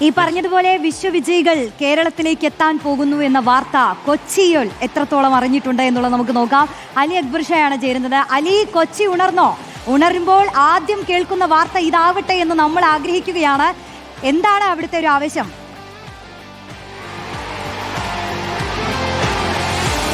ഈ പറഞ്ഞതുപോലെ വിശ്വവിജയികൾ കേരളത്തിലേക്ക് എത്താൻ പോകുന്നു എന്ന വാർത്ത കൊച്ചിയിൽ എത്രത്തോളം അറിഞ്ഞിട്ടുണ്ട് എന്നുള്ളത് നമുക്ക് നോക്കാം. അലി അക്ബർ ഷായാണ് ചേരുന്നത്. അലി, കൊച്ചി ഉണർന്നോ? ഉണരുമ്പോൾ ആദ്യം കേൾക്കുന്ന വാർത്ത ഇതാവട്ടെ എന്ന് നമ്മൾ ആഗ്രഹിക്കുകയാണ്. എന്താണ് അവിടുത്തെ ഒരു ആവേശം?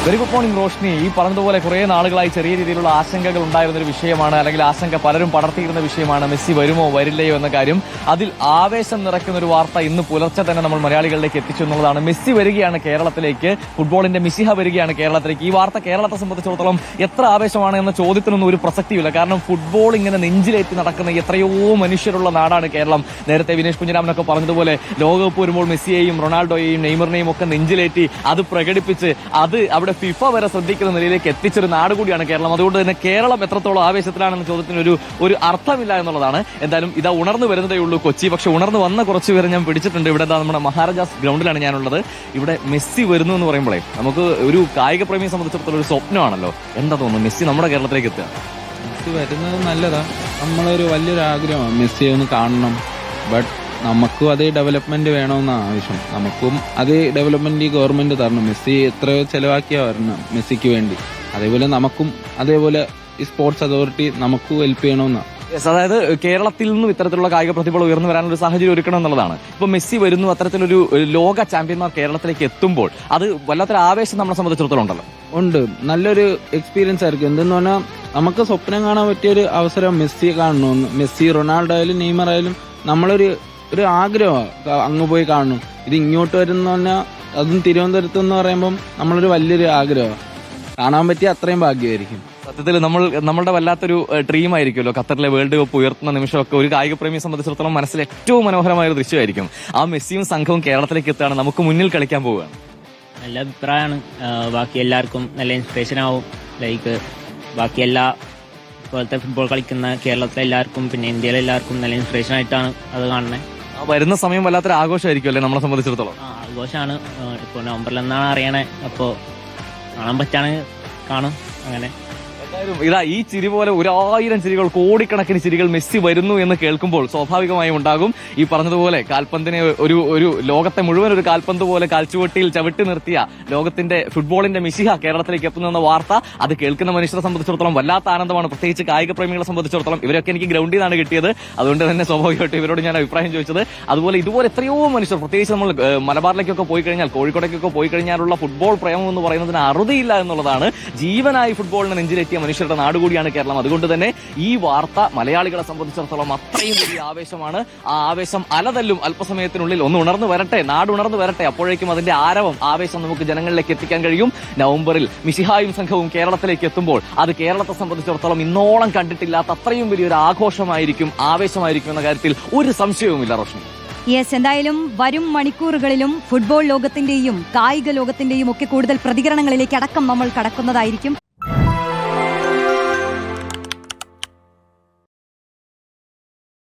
Very good morning Roshni. ഈ പറഞ്ഞതുപോലെ കുറേ നാളുകളായി ചെറിയ രീതിയിലുള്ള ആശങ്കകൾ ഉണ്ടായിരുന്നൊരു വിഷയമാണ്, അല്ലെങ്കിൽ ആശങ്ക പലരും പടർത്തിയിരുന്ന വിഷയമാണ്. മെസ്സി വരുമോ വരില്ലയോ എന്ന കാര്യം. അതിൽ ആവേശം നിറയ്ക്കുന്ന ഒരു വാർത്ത ഇന്ന് പുലർച്ചെ തന്നെ നമ്മൾ മലയാളികളിലേക്ക് എത്തിച്ചു എന്നുള്ളതാണ്. മെസ്സി വരികയാണ് കേരളത്തിലേക്ക്, ഫുട്ബോളിന്റെ മിശിഹ വരികയാണ് കേരളത്തിലേക്ക്. ഈ വാർത്ത കേരളത്തെ സംബന്ധിച്ചിടത്തോളം എത്ര ആവേശമാണ് എന്ന ചോദ്യത്തിനൊന്നും ഒരു പ്രസക്തിയില്ല. കാരണം ഫുട്ബോൾ ഇങ്ങനെ നെഞ്ചിലേറ്റി നടക്കുന്ന എത്രയോ മനുഷ്യരുള്ള നാടാണ് കേരളം. നേരത്തെ വിനേഷ് കുഞ്ഞിരാമനൊക്കെ പറഞ്ഞതുപോലെ ലോകകപ്പ് വരുമ്പോൾ മെസ്സിയെയും റൊണാൾഡോയെയും നെയ്മറിനെയും ഒക്കെ നെഞ്ചിലേറ്റി അത് പ്രകടിപ്പിച്ച് അത് അവിടെ ഫിഫ വരെ ശ്രദ്ധിക്കുന്ന നിലയിലേക്ക് എത്തിച്ചൊരു നാട് കൂടിയാണ് കേരളം. അതുകൊണ്ട് തന്നെ കേരളം എത്രത്തോളം ആവേശത്തിലാണെന്ന ചോദ്യത്തിന് ഒരു അർത്ഥമില്ല എന്നുള്ളതാണ്. എന്തായാലും ഇതാ ഉണർന്നു വരുന്നതേ ഉള്ളൂ കൊച്ചി. പക്ഷെ ഉണർന്നു വന്ന കുറച്ച് പേരെ ഞാൻ പിടിച്ചിട്ടുണ്ട്. ഇവിടെ നമ്മുടെ മഹാരാജാസ് ഗ്രൗണ്ടിലാണ് ഞാനുള്ളത്. ഇവിടെ മെസ്സി വരുന്നു എന്ന് പറയുമ്പോഴേ നമുക്ക് ഒരു കായിക പ്രേമിയെ സംബന്ധിച്ചിടത്തോളം ഒരു സ്വപ്നമാണല്ലോ. എന്താ തോന്നുന്നു മെസ്സി നമ്മുടെ കേരളത്തിലേക്ക് എത്തുക? മെസ്സി വരുന്നത് നല്ലതാ. നമ്മളൊരു വലിയൊരു ആഗ്രഹമാണ് മെസ്സിയെ ഒന്ന് കാണണം. ബട്ട് നമുക്കും അതേ ഡെവലപ്മെന്റ് വേണമെന്നാണ് ആവശ്യം. നമുക്കും അതേ ഡെവലപ്മെന്റ് ഈ ഗവൺമെന്റ് തരണം. മെസ്സി എത്രയോ ചെലവാക്കിയാ വരണം മെസ്സിക്ക് വേണ്ടി. അതേപോലെ നമുക്കും അതേപോലെ ഈ സ്പോർട്സ് അതോറിറ്റി നമുക്കും ഹെൽപ്പ് ചെയ്യണമെന്നാണ്. അതായത് കേരളത്തിൽ നിന്നും ഇത്തരത്തിലുള്ള കായിക പ്രതിഭകൾ ഉയർന്നു വരാനുള്ള ഒരു സാഹചര്യം ഒരുക്കണം എന്നുള്ളതാണ്. ഇപ്പൊ മെസ്സി വരുന്നു, അത്തരത്തിലൊരു ലോക ചാമ്പ്യന്മാർ കേരളത്തിലേക്ക് എത്തുമ്പോൾ അത് വല്ലാത്തൊരു ആവേശം നമ്മളെ സംബന്ധിച്ചിടത്തോളം ഉണ്ടല്ലോ. ഉണ്ട്, നല്ലൊരു എക്സ്പീരിയൻസ് ആയിരിക്കും. എന്തെന്ന് പറഞ്ഞാൽ നമുക്ക് സ്വപ്നം കാണാൻ പറ്റിയൊരു അവസരം മെസ്സിയെ കാണണമെന്ന്. മെസ്സി, റൊണാൾഡോ ആയാലും നെയ്മർ ആയാലും നമ്മളൊരു ആഗ്രഹമാണ് അങ്ങ് പോയി കാണണം. ഇത് ഇങ്ങോട്ട് വരുന്ന പറഞ്ഞാൽ അതും തിരുവനന്തപുരത്ത് എന്ന് പറയുമ്പം നമ്മളൊരു വലിയൊരു ആഗ്രഹമാണ്. കാണാൻ പറ്റിയ അത്രയും ഭാഗ്യമായിരിക്കും. സത്യത്തിൽ നമ്മളുടെ വല്ലാത്തൊരു ഡ്രീം ആയിരിക്കുമല്ലോ ഖത്തറിലെ വേൾഡ് കപ്പ് ഉയർത്തുന്ന നിമിഷമൊക്കെ. ഒരു കായിക പ്രേമിയെ സംബന്ധിച്ചിടത്തോളം മനസ്സിൽ ഏറ്റവും മനോഹരമായ ഒരു ദൃശ്യമായിരിക്കും. ആ മെസ്സിയും സംഘവും കേരളത്തിലേക്ക് എത്തുകയാണ്, നമുക്ക് മുന്നിൽ കളിക്കാൻ പോവുകയാണ്. നല്ല അഭിപ്രായമാണ്. ബാക്കി എല്ലാവർക്കും നല്ല ഇൻസ്പിറേഷൻ ആവും. ലൈക്ക് ബാക്കി എല്ലാ ഇപ്പോഴത്തെ ഫുട്ബോൾ കളിക്കുന്ന കേരളത്തിലെ എല്ലാവർക്കും പിന്നെ ഇന്ത്യയിലെ എല്ലാവർക്കും നല്ല ഇൻസ്പിറേഷൻ ആയിട്ടാണ് അത് കാണുന്നത്. വരുന്ന സമയം വല്ലാത്തൊരു ആഘോഷമായിരിക്കും അല്ലേ നമ്മളെ സംബന്ധിച്ചിടത്തോളം? ആഘോഷമാണ്. ഇപ്പോൾ നവംബറിൽ എന്നാണ് അറിയണേ. അപ്പോൾ കാണാൻ പറ്റാണെങ്കിൽ കാണും. അങ്ങനെ ഇതാ ഈ ചിരി പോലെ 1000 ചിരികൾ, കോടിക്കണക്കിന് ചിരികൾ മെസ്സി വരുന്നു എന്ന് കേൾക്കുമ്പോൾ സ്വാഭാവികമായും ഉണ്ടാകും. ഈ പറഞ്ഞതുപോലെ കാൽപന്തിനെ ഒരു ലോകത്തെ മുഴുവൻ ഒരു കാൽപന്ത് പോലെ കാൽച്ചുവട്ടിയിൽ ചവിട്ടി നിർത്തിയ ലോകത്തിന്റെ ഫുട്ബോളിന്റെ മിശിഹ കേരളത്തിലേക്ക് എത്തുന്ന വാർത്ത അത് കേൾക്കുന്ന മനുഷ്യരെ സംബന്ധിച്ചിടത്തോളം വല്ലാത്ത ആനന്ദമാണ്. പ്രത്യേകിച്ച് കായിക പ്രേമികളെ സംബന്ധിച്ചിടത്തോളം. ഇവരൊക്കെ എനിക്ക് ഗ്രൗണ്ടിൽ നിന്നാണ് കിട്ടിയത്, അതുകൊണ്ട് തന്നെ സ്വാഭാവികമായിട്ട് ഇവരോട് ഞാൻ അഭിപ്രായം ചോദിച്ചത്. അതുപോലെ ഇതുപോലെ എത്രയോ മനുഷ്യർ, പ്രത്യേകിച്ച് നമ്മൾ മലബാറിലേക്കൊക്കെ പോയി കഴിഞ്ഞാൽ, കോഴിക്കോടേക്കൊക്കെ പോയി കഴിഞ്ഞാലുള്ള ഫുട്ബോൾ പ്രേമം എന്ന് പറയുന്നതിന് അറുതിയില്ല എന്നുള്ളതാണ്. ജീവനായി ഫുട്ബോളിനെ നെഞ്ചിലെത്തിയ മനുഷ്യരുടെ നാട് കൂടിയാണ് കേരളം. അതുകൊണ്ട് തന്നെ ഈ വാർത്ത മലയാളികളെ സംബന്ധിച്ചിടത്തോളം അത്രയും വലിയ ആവേശമാണ്. ആ ആവേശം അലതല്ലും അല്പസമയത്തിനുള്ളിൽ ഒന്ന് ഉണർന്നു വരട്ടെ, നാട് ഉണർന്നു വരട്ടെ. അപ്പോഴേക്കും അതിന്റെ ആവേശം നമുക്ക് ജനങ്ങളിലേക്ക് എത്തിക്കാൻ കഴിയും. നവംബറിൽ മിശിഹായും സംഘവും കേരളത്തിലേക്ക് എത്തുമ്പോൾ അത് കേരളത്തെ സംബന്ധിച്ചിടത്തോളം ഇന്നോളം കണ്ടിട്ടില്ലാത്ത അത്രയും വലിയൊരു ആഘോഷമായിരിക്കും, ആവേശമായിരിക്കും എന്ന കാര്യത്തിൽ ഒരു സംശയവുമില്ല റോഷ്നി. യെസ്, എന്തായാലും വരും മണിക്കൂറുകളിലും ഫുട്ബോൾ ലോകത്തിന്റെയും കായിക ലോകത്തിന്റെയും ഒക്കെ കൂടുതൽ പ്രതികരണങ്ങളിലേക്ക് അടക്കം നമ്മൾ കടക്കുന്നതായിരിക്കും.